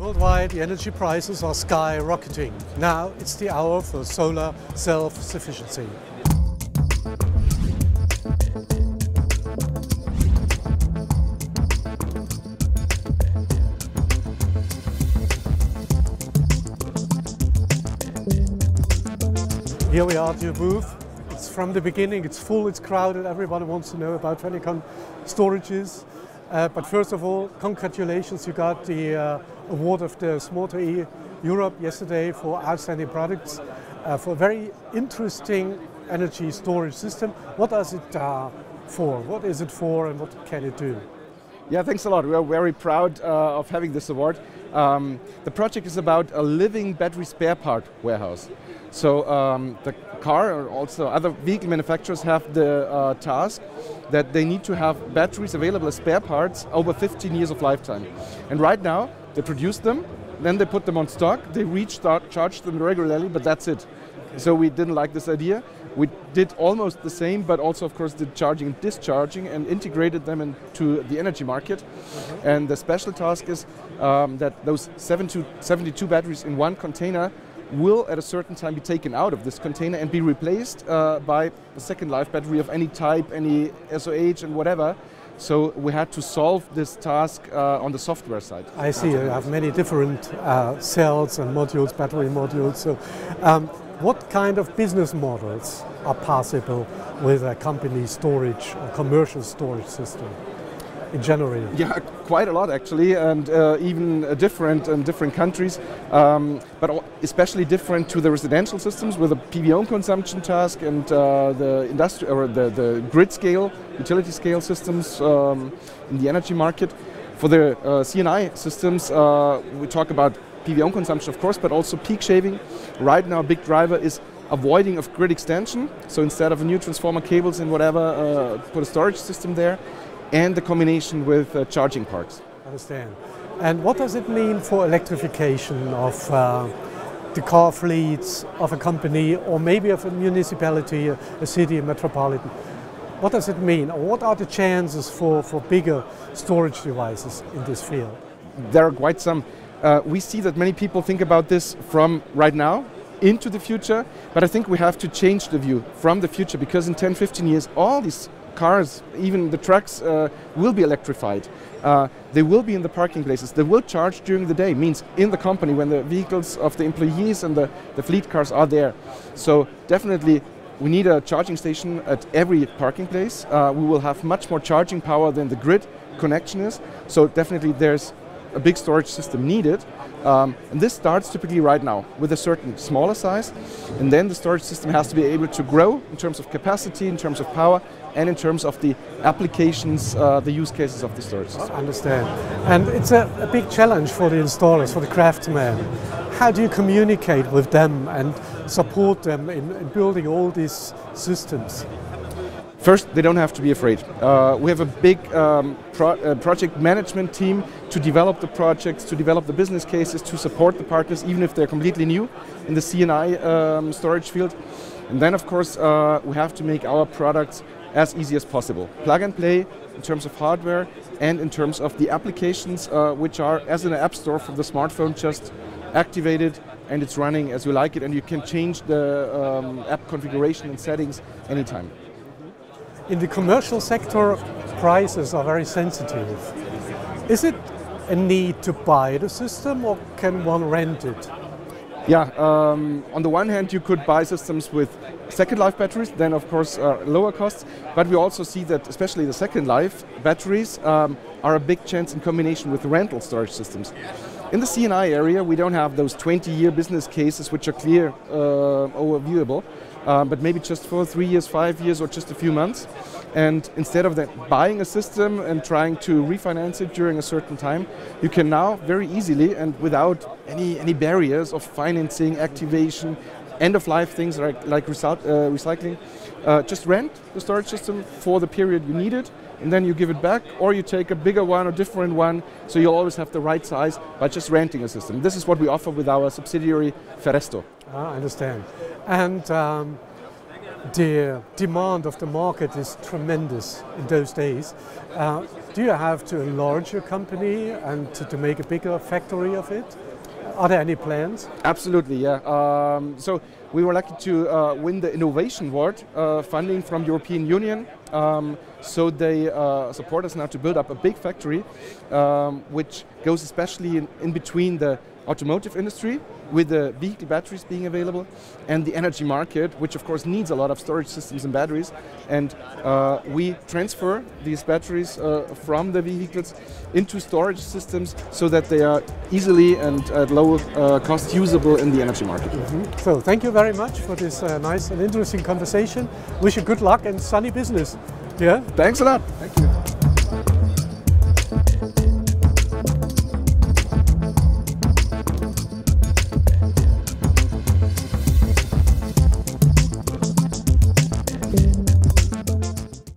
Worldwide, the energy prices are skyrocketing. Now it's the hour for solar self-sufficiency. Here we are at your booth. It's from the beginning, it's full, it's crowded, everybody wants to know about Fenecon storages. But first of all, congratulations, you got the award of the Smarter Europe yesterday for outstanding products for a very interesting energy storage system. What does it for? What is it for and what can it do? Yeah, thanks a lot. We are very proud of having this award. The project is about a living battery spare part warehouse. So the car or also other vehicle manufacturers have the task that they need to have batteries available as spare parts over 15 years of lifetime. And right now they produce them, then they put them on stock, they recharge them regularly, but that's it. Okay. So we didn't like this idea. We did almost the same, but also of course did charging and discharging and integrated them into the energy market. Mm-hmm. And the special task is that those 72 batteries in one container will at a certain time be taken out of this container and be replaced by a second life battery of any type, any SOH and whatever. So we had to solve this task on the software side. I see, you have many different cells and modules, battery modules. So what kind of business models are possible with a company storage or commercial storage system in general? Yeah, quite a lot actually, and even different in different countries, but especially different to the residential systems with a PV consumption task and the industrial or the grid scale, utility scale systems in the energy market. For the C&I systems, we talk about PV consumption, of course, but also peak shaving. Right now, a big driver is avoiding of grid extension. So instead of new transformer cables and whatever, put a storage system there, and the combination with charging parks. I understand. And what does it mean for electrification of the car fleets of a company or maybe of a municipality, a city, a metropolitan? What does it mean? Or what are the chances for bigger storage devices in this field? There are quite some. We see that many people think about this from right now into the future, but I think we have to change the view from the future, because in 10-15 years all these cars, even the trucks, will be electrified. They will be in the parking places. They will charge during the day, means in the company when the vehicles of the employees and the fleet cars are there. So definitely we need a charging station at every parking place. We will have much more charging power than the grid connection is. So definitely there's a big storage system needed. And this starts typically right now with a certain smaller size, and then the storage system has to be able to grow in terms of capacity, in terms of power, and in terms of the applications, the use cases of the storage system. I understand. And it's a big challenge for the installers, for the craftsmen. How do you communicate with them and support them in building all these systems? First, they don't have to be afraid. We have a big project management team to develop the projects, to develop the business cases, to support the partners, even if they're completely new in the C&I storage field. And then, of course, we have to make our products as easy as possible. Plug and play in terms of hardware and in terms of the applications, which are, as in an app store for the smartphone, just activated and it's running as you like it, and you can change the app configuration and settings anytime. In the commercial sector, prices are very sensitive. Is it a need to buy the system or can one rent it? Yeah, on the one hand you could buy systems with second life batteries, then of course lower costs, but we also see that especially the second life batteries are a big chance in combination with rental storage systems. In the C&I area we don't have those 20-year business cases which are clear, overviewable. But maybe just for 3 years, 5 years, or just a few months. And instead of that buying a system and trying to refinance it during a certain time, you can now very easily and without any barriers of financing, activation, end-of-life things like recycling, just rent the storage system for the period you need it, and then you give it back, or you take a bigger one or different one, so you'll always have the right size by just renting a system. This is what we offer with our subsidiary Feresto. I understand. And the demand of the market is tremendous in those days. Do you have to enlarge your company and to make a bigger factory of it? Are there any plans? Absolutely, yeah. So we were lucky to win the Innovation Award funding from European Union. So they support us now to build up a big factory, which goes especially in between the automotive industry, with the vehicle batteries being available, and the energy market, which of course needs a lot of storage systems and batteries. And we transfer these batteries from the vehicles into storage systems so that they are easily and at low cost usable in the energy market. Mm-hmm. So thank you very much for this nice and interesting conversation. Wish you good luck and sunny business. Yeah. Thanks a lot. Thank you.